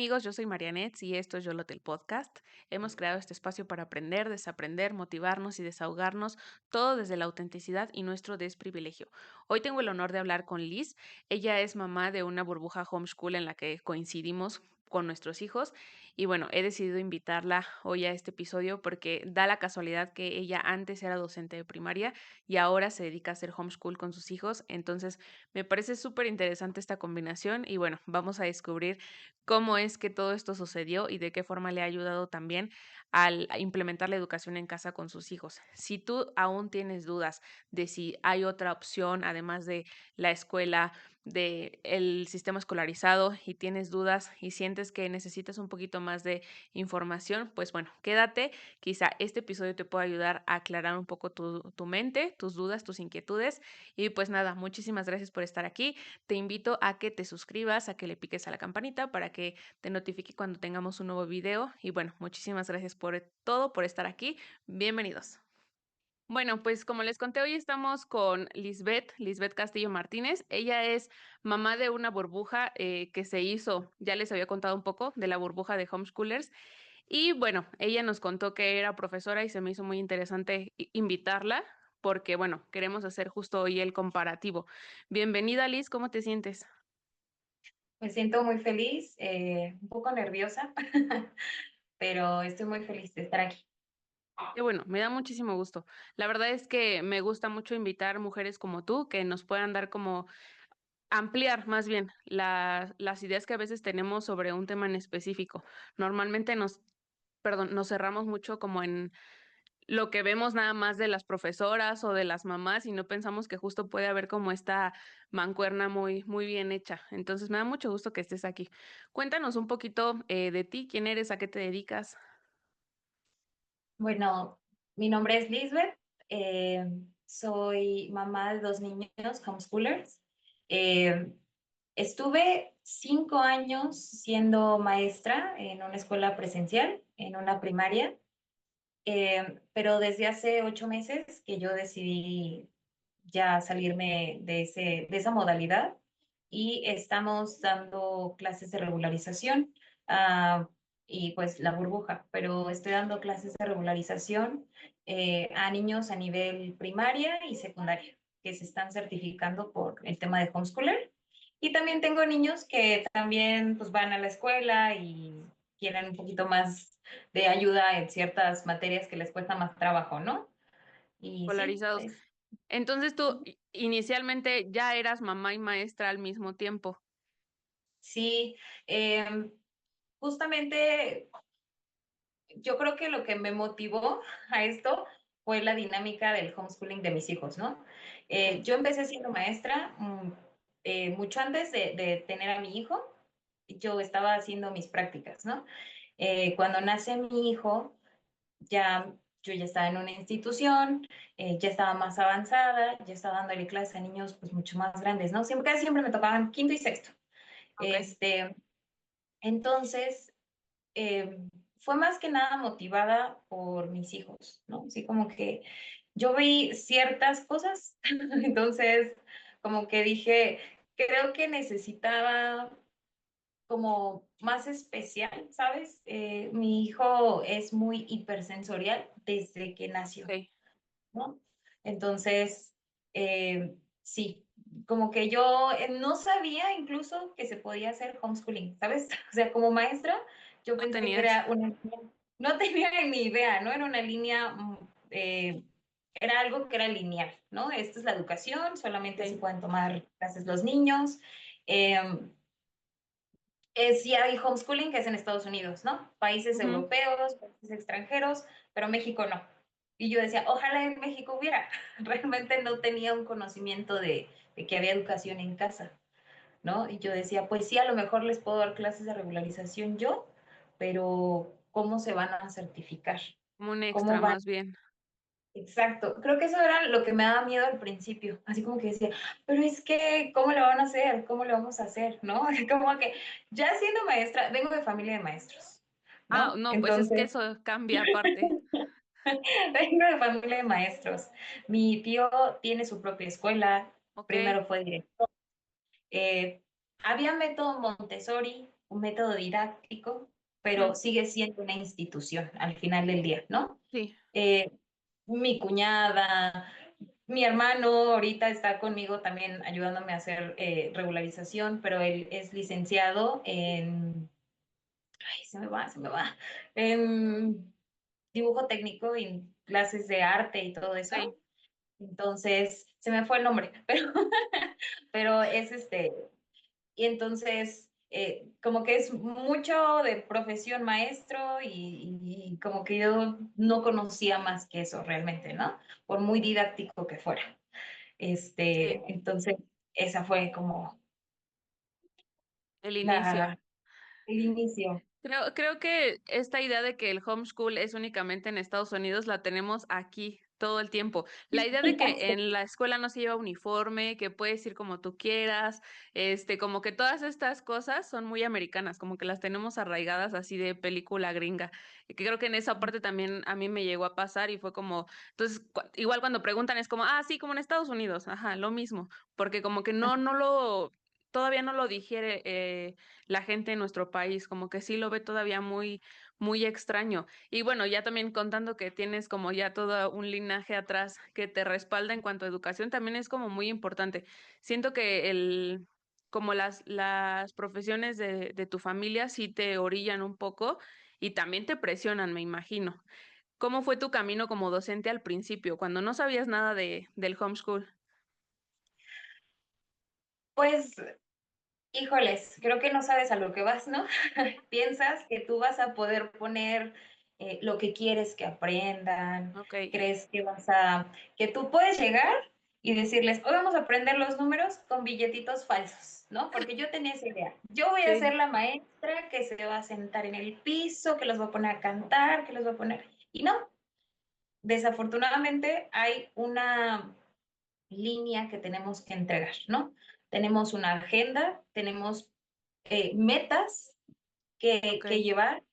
amigos, yo soy Marianet y esto es Yolotel Podcast. Hemos creado este espacio para aprender, desaprender, motivarnos y desahogarnos, todo desde la autenticidad y nuestro desprivilegio. Hoy tengo el honor de hablar con Liz. Ella es mamá de una burbuja homeschool en la que coincidimos con nuestros hijos y bueno, he decidido invitarla hoy a este episodio porque da la casualidad que ella antes era docente de primaria y ahora se dedica a hacer homeschool con sus hijos. Entonces, me parece súper interesante esta combinación y bueno, vamos a descubrir cómo es que todo esto sucedió y de qué forma le ha ayudado también al implementar la educación en casa con sus hijos. Si tú aún tienes dudas de si hay otra opción, además de la escuela, de el sistema escolarizado y tienes dudas y sientes que necesitas un poquito más de información, pues bueno, quédate. Quizá este episodio te pueda ayudar a aclarar un poco tu mente, tus dudas, tus inquietudes. Y pues nada, muchísimas gracias por estar aquí. Te invito a que te suscribas, a que le piques a la campanita para que te notifique cuando tengamos un nuevo video. Y bueno, muchísimas gracias por todo, por estar aquí. Bienvenidos. Bueno, pues como les conté, hoy estamos con Lisbeth Castillo Martínez. Ella es mamá de una burbuja que se hizo, ya les había contado un poco de la burbuja de homeschoolers. Y bueno, ella nos contó que era profesora y se me hizo muy interesante invitarla porque, bueno, queremos hacer justo hoy el comparativo. Bienvenida, Liz, ¿cómo te sientes? Me siento muy feliz, un poco nerviosa, pero estoy muy feliz de estar aquí. Qué bueno, me da muchísimo gusto. La verdad es que me gusta mucho invitar mujeres como tú que nos puedan dar como ampliar más bien las ideas que a veces tenemos sobre un tema en específico. Normalmente nos cerramos mucho como en lo que vemos nada más de las profesoras o de las mamás y no pensamos que justo puede haber como esta mancuerna muy, muy bien hecha. Entonces me da mucho gusto que estés aquí. Cuéntanos un poquito de ti, quién eres, a qué te dedicas. Bueno, mi nombre es Lisbeth, eh, soy mamá de dos niños homeschoolers. Eh, Estuve 5 años siendo maestra en una escuela presencial, en una primaria, pero desde hace 8 meses que yo decidí ya salirme de esa modalidad y estamos dando clases de regularización ah, y pues la burbuja, pero estoy dando clases de regularización a niños a nivel primaria y secundaria que se están certificando por el tema de homeschooler. Y también tengo niños que también pues van a la escuela y quieren un poquito más de ayuda en ciertas materias que les cuesta más trabajo, ¿no? Y sí, Polarizados. es, Entonces tú inicialmente ya eras mamá y maestra al mismo tiempo. sí, justamente yo creo que lo que me motivó a esto fue la dinámica del homeschooling de mis hijos, ¿no? Ok. Yo empecé siendo maestra mucho antes de tener a mi hijo, yo estaba haciendo mis prácticas, ¿no? Cuando nace mi hijo, ya yo ya estaba en una institución, ya estaba más avanzada, ya estaba dándole clases a niños pues mucho más grandes, ¿no? Siempre, casi siempre me tocaban quinto y sexto. Ok. Este, entonces, eh, fue más que nada motivada por mis hijos, ¿no? Así como que yo vi ciertas cosas, entonces como que dije, creo que necesitaba como más especial, ¿sabes? Mi hijo es muy hipersensorial desde que nació, Ok. ¿no? Entonces, sí, como que yo no sabía incluso que se podía hacer homeschooling, ¿sabes? O sea, como maestra, yo No pensé que tenías. era una, no tenía ni idea, ¿no? Era una línea, era algo que era lineal, ¿no? Esta es la educación, solamente así Ok. pueden tomar clases los niños. Sí hay homeschooling que es en Estados Unidos, ¿no? Países Ujú. europeos, países extranjeros, pero México no. Y yo decía, ojalá en México hubiera. Realmente no tenía un conocimiento de que había educación en casa, ¿no? Y yo decía, pues sí, a lo mejor les puedo dar clases de regularización yo, pero ¿cómo se van a certificar? Como un ¿Cómo extra van? más bien. Exacto, creo que eso era lo que me daba miedo al principio, así como que decía, pero es que, ¿cómo le van a hacer? ¿Cómo le vamos a hacer? ¿No? Como que ya siendo maestra, vengo de familia de maestros, Ah, ¿no? no, pues es que Entonces, eso cambia aparte. vengo de familia de maestros. Mi tío tiene su propia escuela, Ok. primero fue director. Eh, Había método Montessori, un método didáctico, pero Ujú. sigue siendo una institución al final del día, ¿no? Sí, Eh, Mi cuñada, mi hermano ahorita está conmigo también ayudándome a hacer regularización, pero él es licenciado en, ay, se me va, en dibujo técnico y en clases de arte y todo ok. eso. Entonces, se me fue el nombre, pero es y entonces, como que es mucho de profesión maestro y como que yo no conocía más que eso realmente, ¿no? Por muy didáctico que fuera. Sí, Entonces, esa fue como el inicio. la, el inicio. Creo que esta idea de que el homeschool es únicamente en Estados Unidos la tenemos aquí todo el tiempo. La idea de que en la escuela no se lleva uniforme, que puedes ir como tú quieras, como que todas estas cosas son muy americanas, como que las tenemos arraigadas así de película gringa. Y que creo que en esa parte también a mí me llegó a pasar y fue como, entonces, igual cuando preguntan es como, ah, sí, como en Estados Unidos, ajá, lo mismo, porque como que todavía no lo digiere la gente en nuestro país, como que sí lo ve todavía muy, muy extraño. Y bueno, ya también contando que tienes como ya todo un linaje atrás que te respalda en cuanto a educación, también es como muy importante. Siento que como las profesiones de tu familia sí te orillan un poco y también te presionan, me imagino. ¿Cómo fue tu camino como docente al principio, cuando no sabías nada del homeschool? Pues, híjoles, creo que no sabes a lo que vas, ¿no? Piensas que tú vas a poder poner lo que quieres que aprendan, Ok, crees que que tú puedes llegar y decirles, hoy vamos a aprender los números con billetitos falsos, ¿no? Porque yo tenía esa idea. Yo voy a ser sí, la maestra que se va a sentar en el piso, que los va a poner a cantar, que los va a poner... Y no, desafortunadamente hay una línea que tenemos que entregar, ¿no? Tenemos una agenda, tenemos metas ok, que llevar,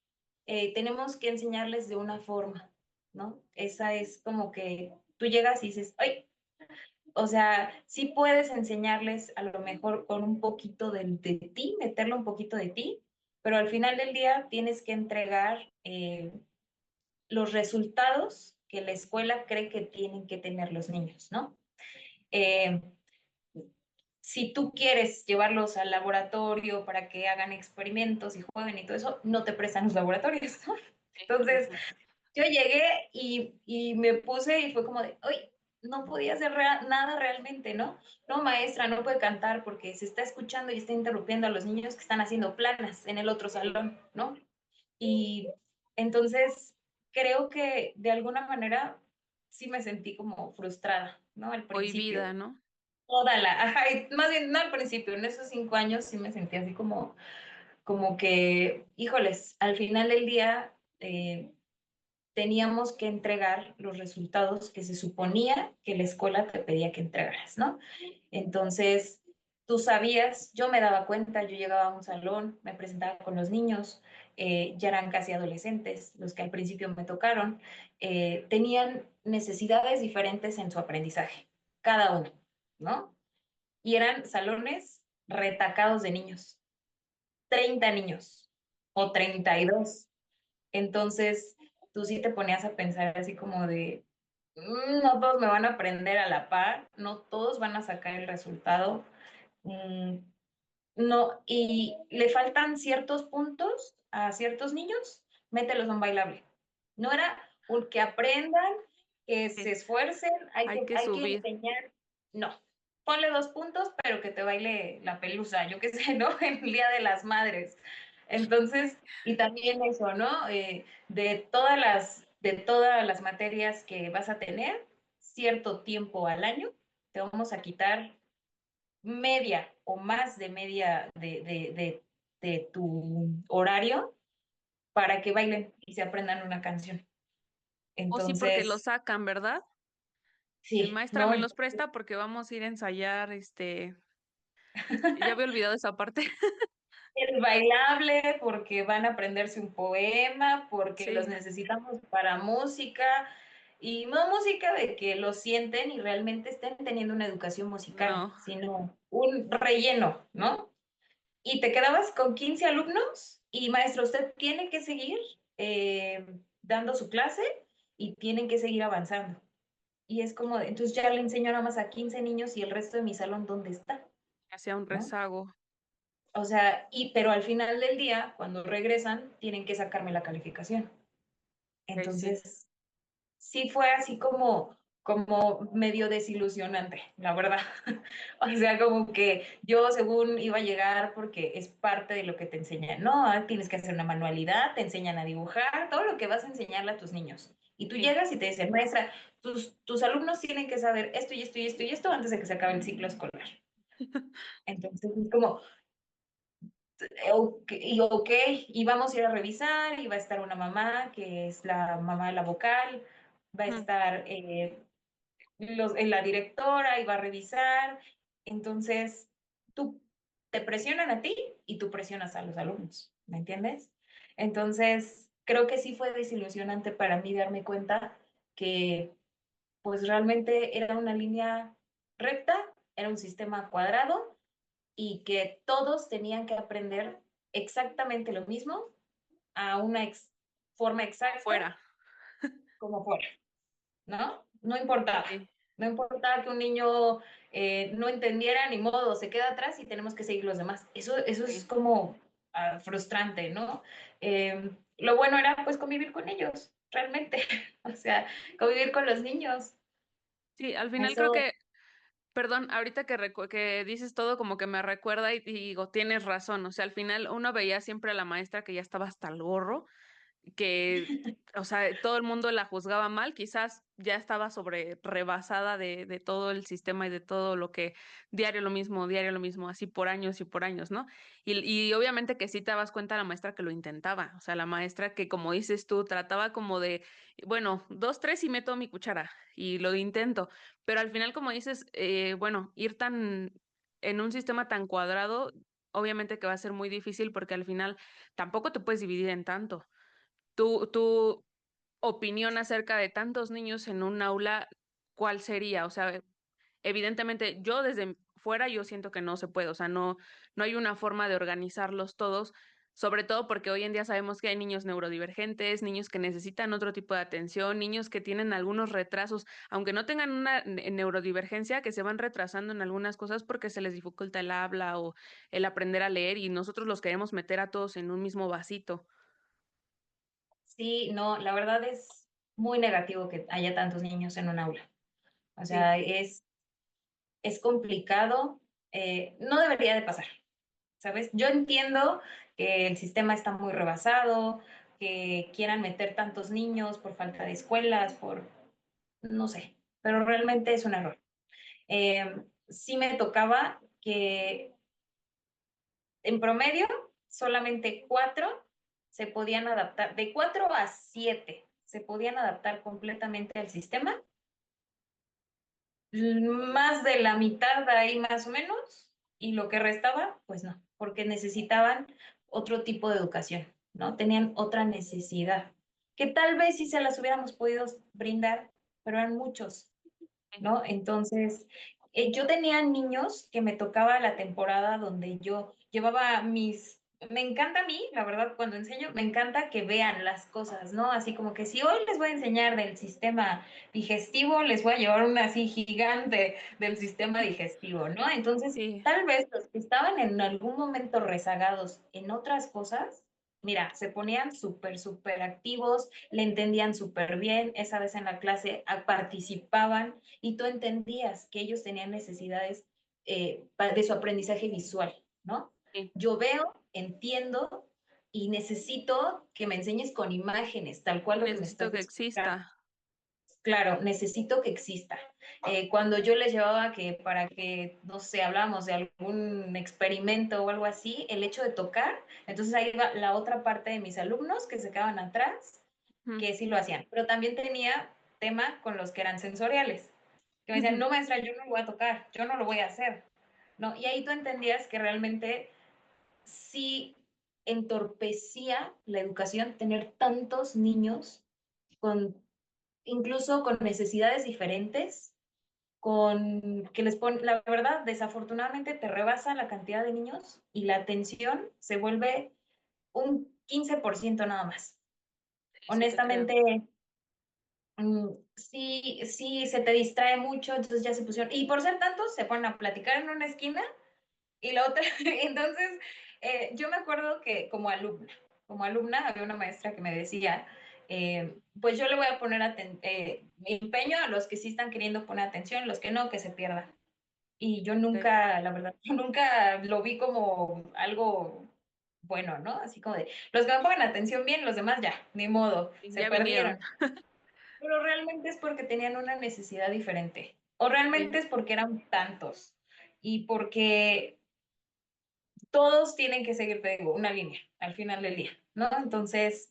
tenemos que enseñarles de una forma, ¿no? Esa es como que tú llegas y dices, ¡ay! O sea, sí puedes enseñarles a lo mejor con un poquito de ti, meterle un poquito de ti, pero al final del día tienes que entregar los resultados que la escuela cree que tienen que tener los niños, ¿no? Eh, si tú quieres llevarlos al laboratorio para que hagan experimentos y jueguen y todo eso, no te prestan los laboratorios, ¿no? sí, sí, Entonces, sí. yo llegué y me puse y fue como de, uy, no podía hacer nada realmente, ¿no? No, maestra, no puede cantar porque se está escuchando y está interrumpiendo a los niños que están haciendo planas en el otro salón, ¿no? Y entonces, creo que de alguna manera sí me sentí como frustrada, ¿no? Al Cohibida, principio, ¿no? ajá, y más bien, no al principio, en esos 5 años sí me sentí así como que, híjoles, al final del día teníamos que entregar los resultados que se suponía que la escuela te pedía que entregaras, ¿no? Entonces, tú sabías, yo me daba cuenta, yo llegaba a un salón, me presentaba con los niños, ya eran casi adolescentes, los que al principio me tocaron, tenían necesidades diferentes en su aprendizaje, cada uno, ¿no? Y eran salones retacados de niños, 30 niños o 32. Entonces, tú sí te ponías a pensar así como de, no todos me van a aprender a la par, no todos van a sacar el resultado, mm, no, y le faltan ciertos puntos a ciertos niños, mételos a un bailable. No era un que aprendan, que se Sí, esfuercen, hay que hay que subir. enseñar, no. Ponle 2 puntos, pero que te baile la pelusa, yo qué sé, ¿no? En el Día de las Madres. Entonces, y también eso, ¿no? De todas las materias que vas a tener, cierto tiempo al año, te vamos a quitar media o más de media de tu horario para que bailen y se aprendan una canción. O sí, porque lo Entonces, sacan, ¿verdad? sí, Maestra, ¿no? me los presta porque vamos a ir a ensayar, ya había olvidado esa parte. Es bailable porque van a aprenderse un poema, porque los Sí, necesitamos para música, y no música de que lo sienten y realmente estén teniendo una educación musical, no. sino un relleno, ¿no? y te quedabas con 15 alumnos y maestro, usted tiene que seguir dando su clase y tienen que seguir avanzando. Y es como, entonces ya le enseño nada más a 15 niños y el resto de mi salón, ¿dónde está? Hacía un ¿No? rezago. O sea, pero al final del día, cuando regresan, tienen que sacarme la calificación. Ok, sí. Entonces, sí fue así como medio desilusionante, la verdad. O sea, como que yo según iba a llegar porque es parte de lo que te enseñan, ¿no? Tienes que hacer una manualidad, te enseñan a dibujar, todo lo que vas a enseñarle a tus niños. Y tú Sí. llegas y te dicen, maestra, tus alumnos tienen que saber esto y esto y esto y esto antes de que se acabe el ciclo escolar. Entonces es como, ok, y vamos a ir a revisar, y va a estar una mamá, que es la mamá de la vocal, va a Ujú. estar la directora, y va a revisar. Entonces, tú te presionan a ti y tú presionas a los alumnos, ¿me entiendes? Entonces, creo que sí fue desilusionante para mí darme cuenta que pues realmente era una línea recta, era un sistema cuadrado y que todos tenían que aprender exactamente lo mismo a una forma Como exacta fuera. como fuera, ¿no? No importaba. Sí. No importaba que un niño no entendiera ni modo, se queda atrás y tenemos que seguir los demás. Eso es Sí. como frustrante, ¿no? Lo bueno era pues convivir con ellos, realmente. O sea, convivir con los niños. Sí, al final creo Eso que, perdón, ahorita que dices todo como que me recuerda y digo, tienes razón, o sea, al final uno veía siempre a la maestra que ya estaba hasta el gorro, que, o sea, todo el mundo la juzgaba mal, quizás ya estaba sobre rebasada de todo el sistema y de todo lo que diario lo mismo, así por años, ¿no? Y obviamente que sí te dabas cuenta la maestra que lo intentaba, o sea, la maestra que, como dices tú, trataba como de, bueno, dos, tres y meto mi cuchara y lo intento, pero al final, como dices, bueno, ir tan en un sistema tan cuadrado, obviamente que va a ser muy difícil porque al final tampoco te puedes dividir en tanto. Tu opinión acerca de tantos niños en un aula, ¿cuál sería? O sea, evidentemente yo desde fuera yo siento que no se puede, o sea, no hay una forma de organizarlos todos, sobre todo porque hoy en día sabemos que hay niños neurodivergentes, niños que necesitan otro tipo de atención, niños que tienen algunos retrasos, aunque no tengan una neurodivergencia, que se van retrasando en algunas cosas porque se les dificulta el habla o el aprender a leer y nosotros los queremos meter a todos en un mismo vasito. sí, no, la verdad es muy negativo que haya tantos niños en un aula. O Sí. sea, es complicado, no debería de pasar. ¿Sabes? Yo entiendo que el sistema está muy rebasado, que quieran meter tantos niños por falta de escuelas, no sé, pero realmente es un error. Sí me tocaba que en promedio solamente 4 se podían adaptar, de 4 a 7 se podían adaptar completamente al sistema, más de la mitad de ahí más o menos, y lo que restaba, pues no, porque necesitaban otro tipo de educación, ¿no? Tenían otra necesidad, que tal vez sí se las hubiéramos podido brindar, pero eran muchos, ¿no? Entonces, yo tenía niños que me tocaba la temporada donde yo llevaba me encanta a mí, la verdad, cuando enseño, me encanta que vean las cosas, ¿no? Así como que si hoy les voy a enseñar del sistema digestivo, les voy a llevar una así gigante del sistema digestivo, ¿no? Entonces, Sí. tal vez los que estaban en algún momento rezagados en otras cosas, mira, se ponían súper, súper activos, le entendían súper bien, esa vez en la clase participaban y tú entendías que ellos tenían necesidades de su aprendizaje visual, ¿no? Sí. Yo veo, entiendo y necesito que me enseñes con imágenes, tal cual Y lo que me necesito estás que explicando. exista. Claro, necesito que exista. Cuando yo les llevaba que para que, no sé, hablamos de algún experimento o algo así, el hecho de tocar, entonces ahí va la otra parte de mis alumnos que se quedaban atrás, Ujú. que sí lo hacían, pero también tenía tema con los que eran sensoriales, que me decían, no maestra, yo no lo voy a tocar, yo no lo voy a hacer, ¿no? Y ahí tú entendías que realmente sí entorpecía la educación tener tantos niños con incluso con necesidades diferentes con que les pone, la verdad, desafortunadamente te rebasa la cantidad de niños y la atención se vuelve un 15% nada más. Sí, sí te creo. Honestamente, sí, sí, se te distrae mucho, entonces ya se pusieron, y por ser tantos, se ponen a platicar en una esquina y la otra, entonces, yo me acuerdo que como alumna había una maestra que me decía, pues yo le voy a poner mi empeño a los que sí están queriendo poner atención, los que no, que se pierdan. Y yo Sí. nunca, la verdad, yo nunca lo vi como algo bueno, ¿no? Así como de, los que me pongan atención bien, los demás ya, ni modo, Y se ya vinieron. perdieron. Pero realmente es porque tenían una necesidad diferente. O realmente Sí. es porque eran tantos. Y porque todos tienen que seguir, te digo, una línea al final del día, ¿no? Entonces,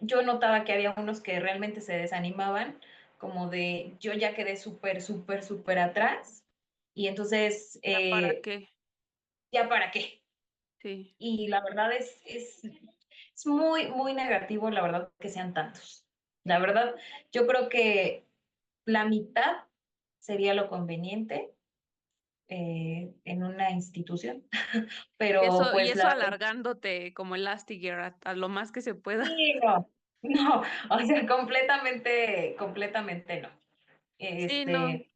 yo notaba que había unos que realmente se desanimaban, como de yo ya quedé súper, súper, súper atrás. Y entonces, ¿Ya para qué? ¿ya para qué? Sí. Y la verdad es muy, muy negativo, la verdad, que sean tantos. La verdad, yo creo que la mitad sería lo conveniente en una institución, pero Y pues eso la alargándote como Elastigirl a lo más que se pueda. sí, no, no, o sea, completamente, completamente no. Sí, no. Este,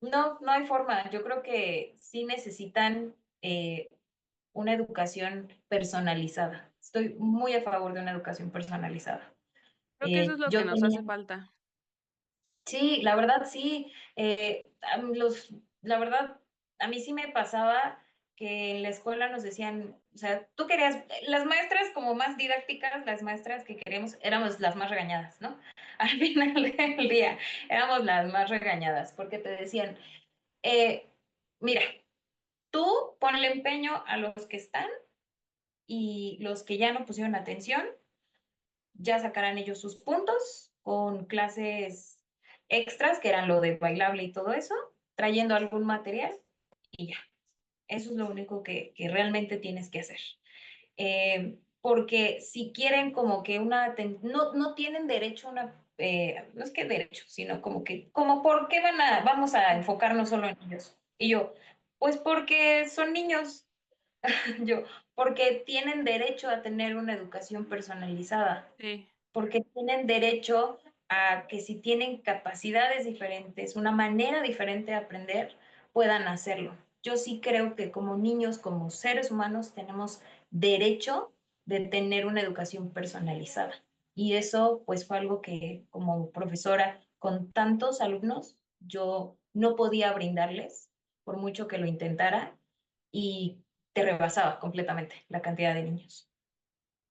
no, no hay forma. Yo creo que sí necesitan una educación personalizada. Estoy muy a favor de una educación personalizada. Creo que eso es lo que Yo nos hace tenía, falta. sí, la verdad sí, la verdad, a mí sí me pasaba que en la escuela nos decían, o sea, tú querías, las maestras como más didácticas, las maestras que queríamos, éramos las más regañadas, ¿no? Al final del día, éramos las más regañadas, porque te decían, eh, mira, tú ponle empeño a los que están y los que ya no pusieron atención, ya sacarán ellos sus puntos con clases extras, que eran lo de bailable y todo eso, trayendo algún material y ya. Eso es lo único que realmente tienes que hacer. Porque si quieren como que no, no tienen derecho a una, no es que derecho, sino como que, como por qué vamos a enfocarnos solo en ellos. Y yo, pues porque son niños, yo, porque tienen derecho a tener una educación personalizada, Sí. porque tienen derecho a que si tienen capacidades diferentes, una manera diferente de aprender, puedan hacerlo. Yo sí creo que como niños, como seres humanos, tenemos derecho de tener una educación personalizada. Y eso pues fue algo que como profesora con tantos alumnos, yo no podía brindarles, por mucho que lo intentara, y te rebasaba completamente la cantidad de niños.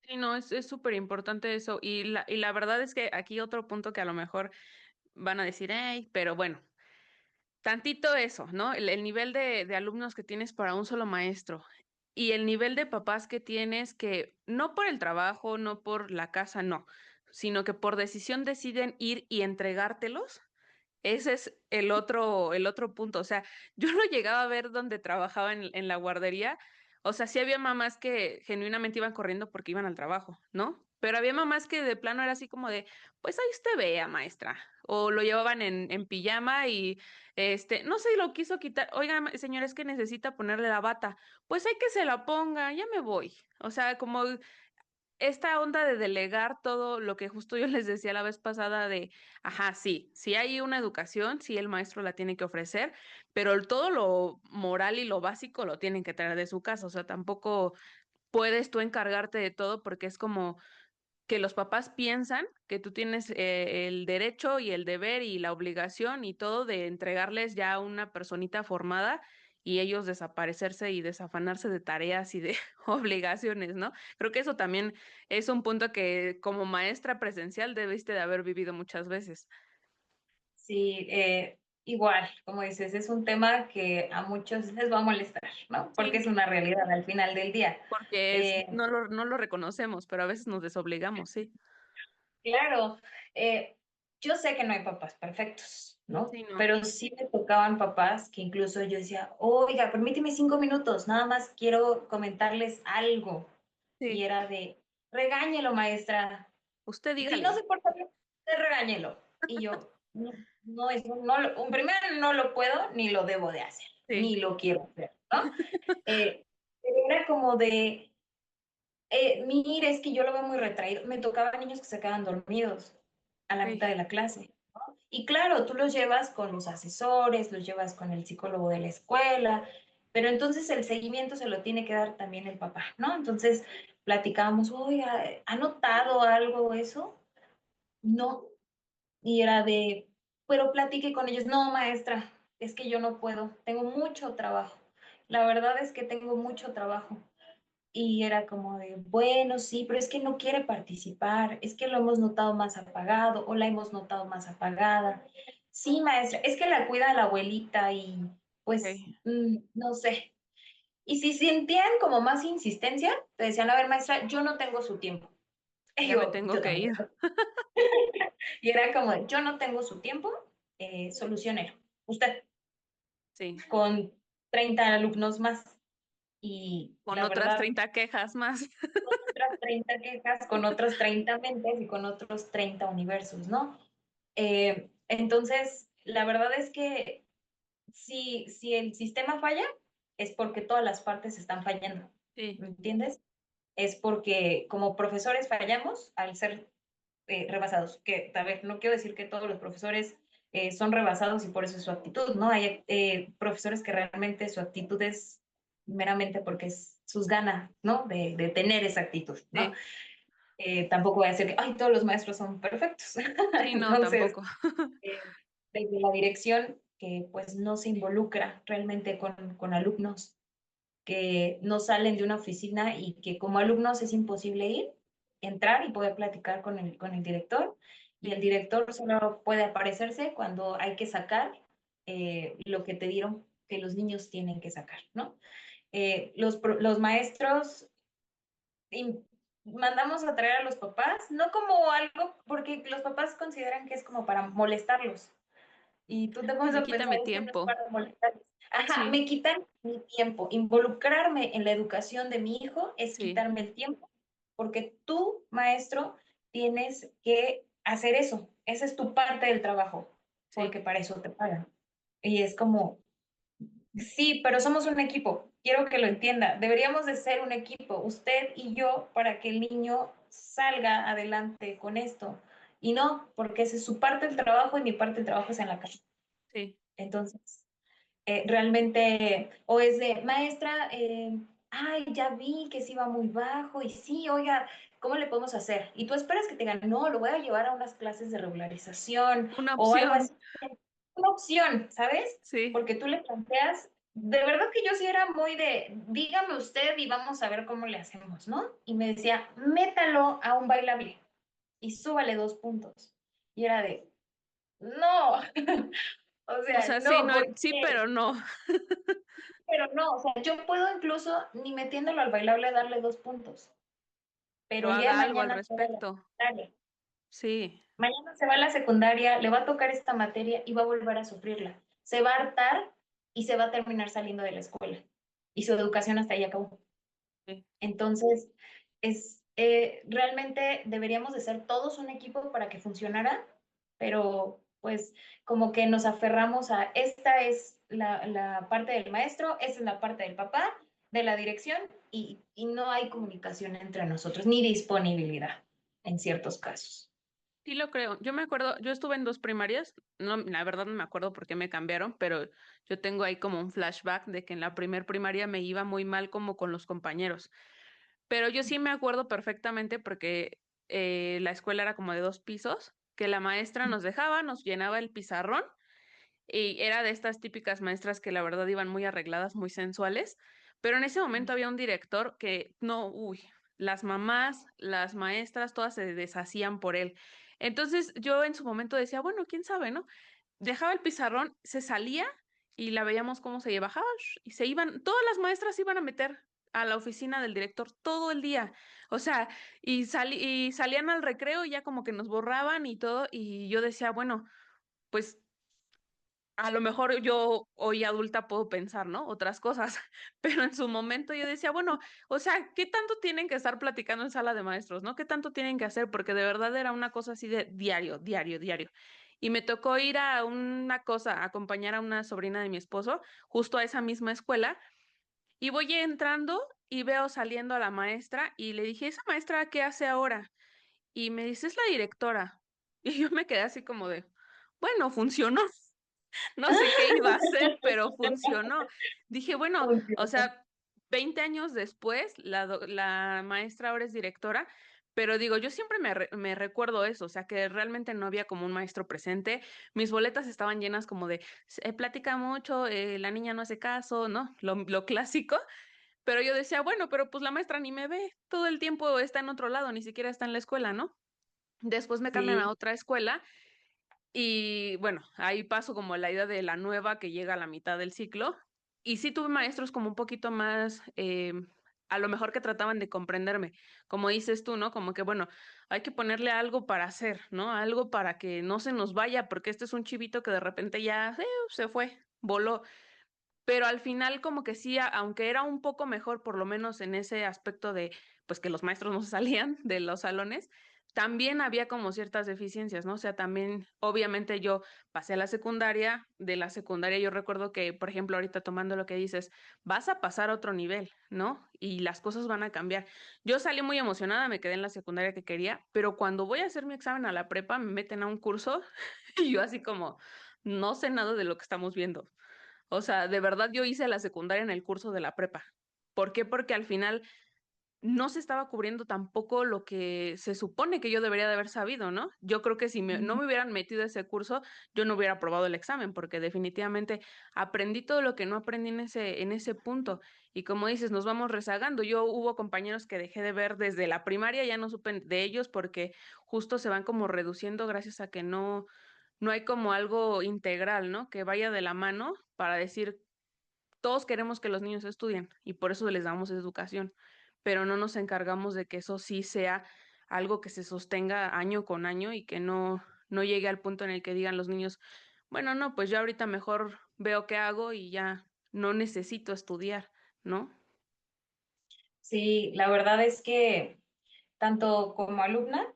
Sí, no, es súper importante eso. Y la verdad es que aquí otro punto que a lo mejor van a decir, hey, pero bueno, tantito eso, ¿no? El nivel de alumnos que tienes para un solo maestro y el nivel de papás que tienes que no por el trabajo, no por la casa, no, sino que por decisión deciden ir y entregártelos. Ese es el otro punto. O sea, yo lo llegaba a ver donde trabajaba en la guardería. O sea, sí había mamás que genuinamente iban corriendo porque iban al trabajo, ¿no? Pero había mamás que de plano era así como de, pues ahí usted vea, maestra. O lo llevaban en pijama y, no sé, lo quiso quitar. Oiga, señora, es que necesita ponerle la bata. Pues hay que se la ponga, ya me voy. O sea, como esta onda de delegar todo lo que justo yo les decía la vez pasada de, ajá, sí, sí hay una educación, sí el maestro la tiene que ofrecer, pero todo lo moral y lo básico lo tienen que traer de su casa, o sea, tampoco puedes tú encargarte de todo porque es como que los papás piensan que tú tienes el derecho y el deber y la obligación y todo de entregarles ya a una personita formada y ellos desaparecerse y desafanarse de tareas y de obligaciones, ¿no? Creo que eso también es un punto que como maestra presencial debiste de haber vivido muchas veces. Sí, igual, como dices, es un tema que a muchos les va a molestar, ¿no? Porque Sí, es una realidad al final del día. porque Eh, no lo reconocemos, pero a veces nos desobligamos, sí. claro, yo sé que no hay papás perfectos, ¿no? Sí, no. Pero sí me tocaban papás que incluso yo decía, oiga, permíteme 5 minutos, nada más quiero comentarles algo. Y Sí, era de, regáñelo, maestra. usted Si no dígale. se porta bien, usted regáñelo. Y yo, no, no es, no, primero no lo puedo ni lo debo de hacer, Sí, ni lo quiero hacer, ¿no? Pero era como de, mira, es que yo lo veo muy retraído. Me tocaba niños que se quedaban dormidos a la mitad sí, de la clase. Y claro, tú los llevas con los asesores, los llevas con el psicólogo de la escuela, pero entonces el seguimiento se lo tiene que dar también el papá, ¿no? Entonces platicábamos, oiga, ¿ha notado algo eso? No, y era de, pero platique con ellos. No, maestra, es que yo no puedo, tengo mucho trabajo. La verdad es que tengo mucho trabajo. Y era como de, bueno, sí, pero es que no quiere participar, es que lo hemos notado más apagado o la hemos notado más apagada. Sí, maestra, es que la cuida la abuelita y pues, ok. no sé. Y si sentían como más insistencia, te decían, a ver, maestra, yo no tengo su tiempo. Y Ya me tengo yo que ir. tampoco. Y era como, yo no tengo su tiempo, solucionero. Usted, Sí, con 30 alumnos más. Y con la otras verdad, 30 quejas más. con otras 30 quejas, con otras 30 mentes y con otros 30 universos, ¿no? Entonces, la verdad es que si el sistema falla, es porque todas las partes están fallando, Sí, ¿me entiendes? Es porque como profesores fallamos al ser rebasados, que, a ver, no quiero decir que todos los profesores son rebasados y por eso es su actitud, ¿no? Hay profesores que realmente su actitud es meramente porque es sus ganas, ¿no? De tener esa actitud, ¿no? sí, Tampoco voy a decir que, ay, todos los maestros son perfectos. sí, no, Entonces, tampoco. desde la dirección que pues no se involucra realmente con alumnos que no salen de una oficina y que como alumnos es imposible ir, entrar y poder platicar con el director. Y el Sí, director solo puede aparecerse cuando hay que sacar lo que te dieron que los niños tienen que sacar, ¿no? Los maestros mandamos a traer a los papás, no como algo, porque los papás consideran que es como para molestarlos. Y tú te pones me a quita pensar, mi es que no es tiempo. para molestarlos. Ajá, Sí, me quitan mi tiempo. Involucrarme en la educación de mi hijo es sí, quitarme el tiempo, porque tú, maestro, tienes que hacer eso. Esa es tu parte del trabajo, porque sí. para eso te pagan. Y es como, sí, pero somos un equipo. Quiero que lo entienda. Deberíamos de ser un equipo, usted y yo, para que el niño salga adelante con esto. Y no, porque esa es su parte del trabajo y mi parte del trabajo es en la casa. Sí. Entonces, realmente, o es de, maestra, ay, ya vi que sí va muy bajo y sí, oiga, ¿cómo le podemos hacer? Y tú esperas que te digan, no, lo voy a llevar a unas clases de regularización Una o algo opción. así. Una opción, ¿sabes? Sí. Porque tú le planteas, de verdad que yo sí era muy de, dígame usted y vamos a ver cómo le hacemos, ¿no? Y me decía, métalo a un bailable y súbale 2 puntos. Y era de, no, o O sea, sea, sí, no, no, ¿por sí, qué? pero no. Pero no, o sea, yo puedo incluso ni metiéndolo al bailable darle 2 puntos, pero Pero el día de haga algo al mañana se va a la respecto. secundaria. Sí, Mañana se va a la secundaria, le va a tocar esta materia y va a volver a sufrirla. Se va a hartar y se va a terminar saliendo de la escuela. Y su educación hasta ahí acabó. sí. Entonces, realmente deberíamos de ser todos un equipo para que funcionara, pero pues como que nos aferramos a esta es la parte del maestro, esta es la parte del papá, de la dirección, y no hay comunicación entre nosotros, ni disponibilidad en ciertos casos. Sí lo creo. Yo me acuerdo, yo estuve en dos primarias, no, la verdad no me acuerdo por qué me cambiaron, pero yo tengo ahí como un flashback de que en la primer primaria me iba muy mal como con los compañeros. Pero yo sí me acuerdo perfectamente porque la escuela era como de dos pisos, que la maestra nos dejaba, nos llenaba el pizarrón y era de estas típicas maestras que la verdad iban muy arregladas, muy sensuales, pero en ese momento había un director que no, uy, las mamás, las maestras, todas se deshacían por él. Entonces yo en su momento decía, bueno, quién sabe, ¿no? Dejaba el pizarrón, se salía y la veíamos cómo se bajaba y se iban, todas las maestras se iban a meter a la oficina del director todo el día. O sea, y salían al recreo y ya como que nos borraban y todo y yo decía, bueno, pues a lo mejor yo hoy adulta puedo pensar, ¿no? Otras cosas, pero en su momento yo decía, bueno, o sea, ¿qué tanto tienen que estar platicando en sala de maestros, ¿no? ¿Qué tanto tienen que hacer? Porque de verdad era una cosa así de diario, diario, diario. y me tocó ir a una cosa, a acompañar a una sobrina de mi esposo, justo a esa misma escuela, y voy entrando y veo saliendo a la maestra y le dije, ¿esa maestra qué hace ahora? Y me dice, es la directora. Y yo me quedé así como de, bueno, funcionó. No sé qué iba a hacer, pero funcionó. Dije, bueno, o Funcionó. sea, 20 años después, la maestra ahora es directora, pero digo, yo siempre me recuerdo eso, o sea, que realmente no había como un maestro presente. Mis boletas estaban llenas como de, platica mucho, la niña no hace caso, ¿no? Lo clásico. Pero yo decía, bueno, pero pues la maestra ni me ve, todo el tiempo está en otro lado, ni siquiera está en la escuela, ¿no? Después me cambian a Sí, otra escuela y bueno, ahí paso como la idea de la nueva que llega a la mitad del ciclo. Y sí tuve maestros como un poquito más, a lo mejor que trataban de comprenderme, como dices tú, ¿no? Como que, bueno, hay que ponerle algo para hacer, ¿no? Algo para que no se nos vaya, porque este es un chivito que de repente ya se fue, voló. Pero al final como que sí, aunque era un poco mejor, por lo menos en ese aspecto de, pues que los maestros no se salían de los salones, también había como ciertas deficiencias, ¿no? O sea, también, obviamente yo pasé a la secundaria, de la secundaria yo recuerdo que, por ejemplo, ahorita tomando lo que dices, vas a pasar a otro nivel, ¿no? Y las cosas van a cambiar. Yo salí muy emocionada, me quedé en la secundaria que quería, pero cuando voy a hacer mi examen a la prepa, me meten a un curso y yo así como, no sé nada de lo que estamos viendo. O sea, de verdad yo hice la secundaria en el curso de la prepa. ¿Por qué? Porque al final no se estaba cubriendo tampoco lo que se supone que yo debería de haber sabido, ¿no? Yo creo que si no me hubieran metido a ese curso, yo no hubiera aprobado el examen, porque definitivamente aprendí todo lo que no aprendí en ese punto. Y como dices, nos vamos rezagando. Yo hubo compañeros que dejé de ver desde la primaria, ya no supe de ellos porque justo se van como reduciendo gracias a que no hay como algo integral, ¿no? Que vaya de la mano para decir, todos queremos que los niños estudien y por eso les damos educación, pero no nos encargamos de que eso sí sea algo que se sostenga año con año y que no llegue al punto en el que digan los niños, bueno, no, pues yo ahorita mejor veo qué hago y ya no necesito estudiar, ¿no? sí, la verdad es que tanto como alumna,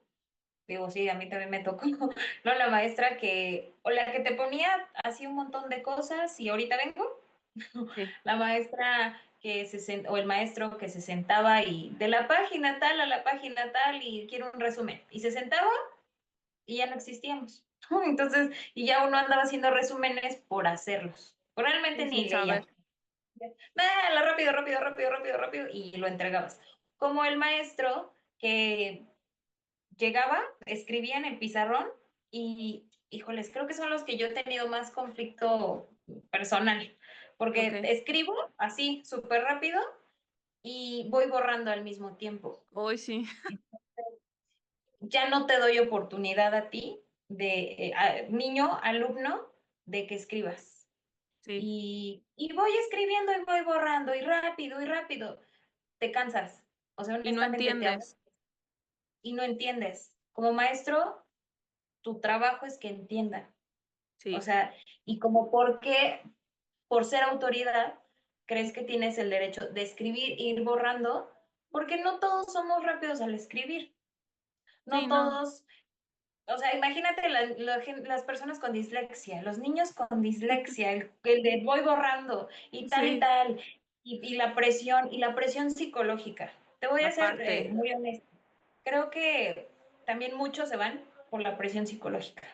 digo, sí, a mí también me tocó, ¿no? La maestra que, o la que te ponía así un montón de cosas y ahorita vengo, Sí, la maestra que o el maestro que se sentaba y de la página tal a la página tal y quiero un resumen. Y se sentaba y ya no existíamos. Entonces, y ya uno andaba haciendo resúmenes por hacerlos. Realmente sí, ni sin leía. saber. Rápido, rápido, rápido, rápido, rápido, y lo entregabas. Como el maestro que llegaba, escribía en el pizarrón y, híjoles, creo que son los que yo he tenido más conflicto personal, porque Ok. escribo así, súper rápido y voy borrando al mismo tiempo. Hoy sí, Ya no te doy oportunidad a ti, niño, alumno, de que escribas. sí. Y voy escribiendo y voy borrando y rápido. Te cansas. O sea, Y no honestamente te aburres entiendes. y no entiendes. Como maestro, tu trabajo es que entienda. O Sí, sea, y como por qué, por ser autoridad, crees que tienes el derecho de escribir e ir borrando, porque no todos somos rápidos al escribir. sí, No no. todos. O sea, imagínate las personas con dislexia, los niños con dislexia, el de voy borrando y Sí, tal, y la presión psicológica. Te voy a ser aparte, muy honesta. Creo que también muchos se van por la presión psicológica.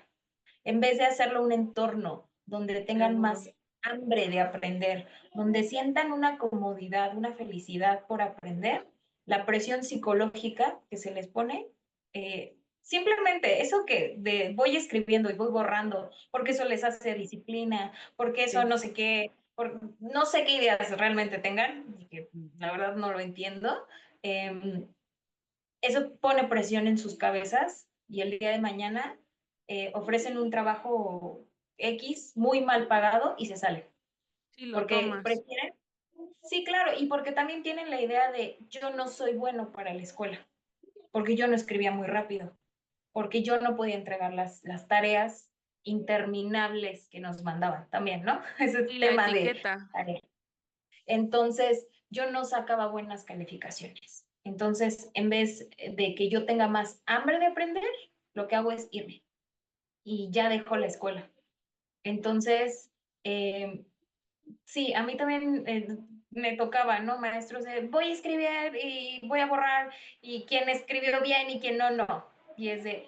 En vez de hacerlo un entorno donde tengan seguro. más hambre de aprender, donde sientan una comodidad, una felicidad por aprender, la presión psicológica que se les pone, simplemente eso que voy escribiendo y voy borrando, porque eso les hace disciplina, porque eso Sí, no sé qué, no sé qué ideas realmente tengan, y que la verdad no lo entiendo. Eh, Eso pone presión en sus cabezas y el día de mañana ofrecen un trabajo X muy mal pagado y se salen, sí lo porque tomas. prefieren, sí, claro, y porque también tienen la idea de yo no soy bueno para la escuela, porque yo no escribía muy rápido, porque yo no podía entregar las tareas interminables que nos mandaban también, ¿no? Ese Y la tema de etiqueta. tarea. Entonces, yo no sacaba buenas calificaciones. Entonces, en vez de que yo tenga más hambre de aprender, lo que hago es irme. y ya dejó la escuela. Entonces, eh, sí, a mí también me tocaba, ¿no? Maestros de voy a escribir y voy a borrar y quién escribió bien y quién no, no. Y es de,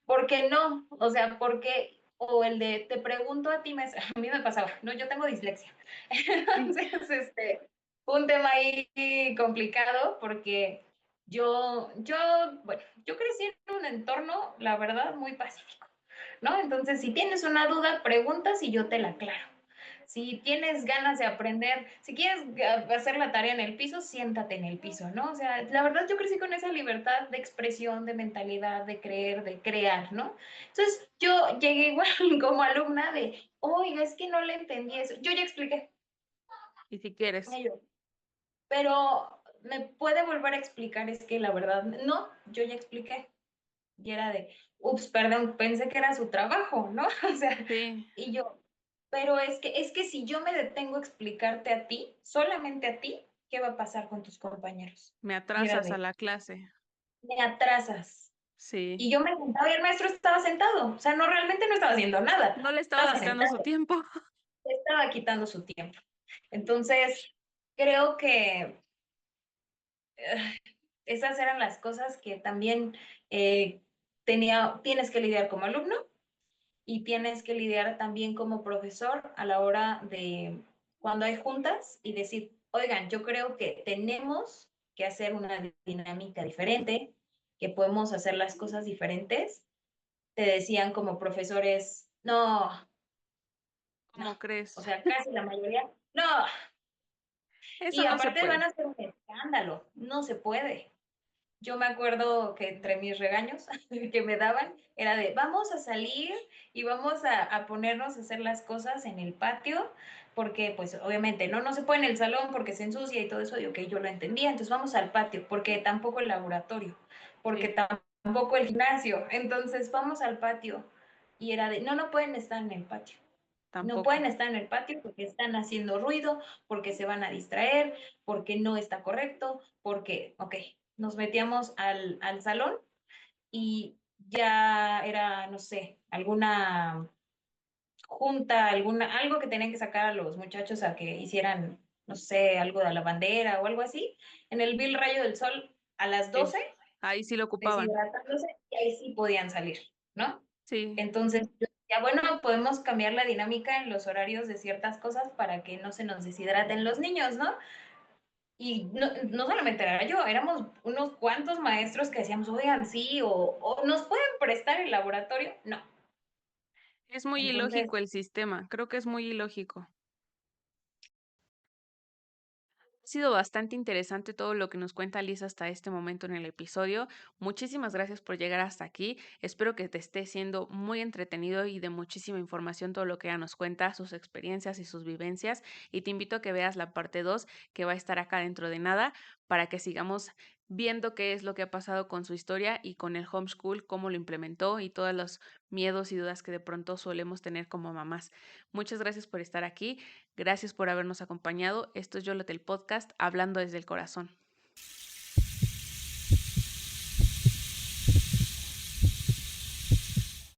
¿por qué no? O sea, ¿por qué? O el de te pregunto a ti, a mí me pasaba, ¿no? Yo tengo dislexia. Sí, Entonces, fue un tema ahí complicado porque bueno, yo crecí en un entorno, la verdad, muy pacífico, ¿no? Entonces, si tienes una duda, preguntas y yo te la aclaro. Si tienes ganas de aprender, si quieres hacer la tarea en el piso, siéntate en el piso, ¿no? O sea, la verdad yo crecí con esa libertad de expresión, de mentalidad, de creer, de crear, ¿no? Entonces yo llegué igual como alumna de, oiga, es que no le entendí eso. Yo ya expliqué, y si quieres. y yo, pero me puede volver a explicar, es que la verdad, no, yo ya expliqué. Y era de, ups, perdón, pensé que era su trabajo, ¿no? O sea, Sí, y yo, pero es que si yo me detengo a explicarte a ti, solamente a ti, ¿qué va a pasar con tus compañeros? me Y era atrasas a de, la clase. me atrasas. Y Sí. yo me sentaba y el maestro estaba sentado, o sea, no realmente no estaba haciendo nada, No le estabas estaba quitando su sentado, tiempo. estaba quitando su tiempo. Entonces, creo que esas eran las cosas que también tienes que lidiar como alumno y tienes que lidiar también como profesor a la hora de cuando hay juntas y decir, oigan, yo creo que tenemos que hacer una dinámica diferente, que podemos hacer las cosas diferentes. Te decían como profesores, no, no, ¿Cómo o crees? sea, casi la mayoría, no, Eso y no se aparte van puede. a hacer un escándalo, no se puede. Yo me acuerdo que entre mis regaños que me daban era de vamos a salir y vamos a ponernos a hacer las cosas en el patio, porque pues obviamente no se puede en el salón porque se ensucia y todo eso, y ok, yo lo entendía, entonces vamos al patio, porque tampoco el laboratorio, porque Sí, tampoco el gimnasio, entonces vamos al patio. Y era de, no pueden estar en el patio. No tampoco. pueden estar en el patio porque están haciendo ruido, porque se van a distraer, porque no está correcto, porque, ok, nos metíamos al salón y ya era, no sé, alguna junta, algo que tenían que sacar a los muchachos a que hicieran, no sé, algo de la bandera o algo así. En el Vil Rayo del Sol a las Sí. 12 Ahí sí lo ocupaban. deshidratándose y ahí sí podían salir, ¿no? Sí. Entonces, ya bueno, podemos cambiar la dinámica en los horarios de ciertas cosas para que no se nos deshidraten los niños, ¿no? Y no solamente era yo, éramos unos cuantos maestros que decíamos, oigan, sí, o nos pueden prestar el laboratorio. No. Es muy Entonces, ilógico el sistema. Creo que es muy ilógico. Ha sido bastante interesante todo lo que nos cuenta Liz hasta este momento en el episodio. Muchísimas gracias por llegar hasta aquí. Espero que te esté siendo muy entretenido y de muchísima información todo lo que ella nos cuenta, sus experiencias y sus vivencias. Y te invito a que veas la parte 2 que va a estar acá dentro de nada para que sigamos viendo qué es lo que ha pasado con su historia y con el homeschool, cómo lo implementó y todos los miedos y dudas que de pronto solemos tener como mamás. Muchas gracias por estar aquí. Gracias por habernos acompañado. Esto es Yolotel Podcast, hablando desde el corazón.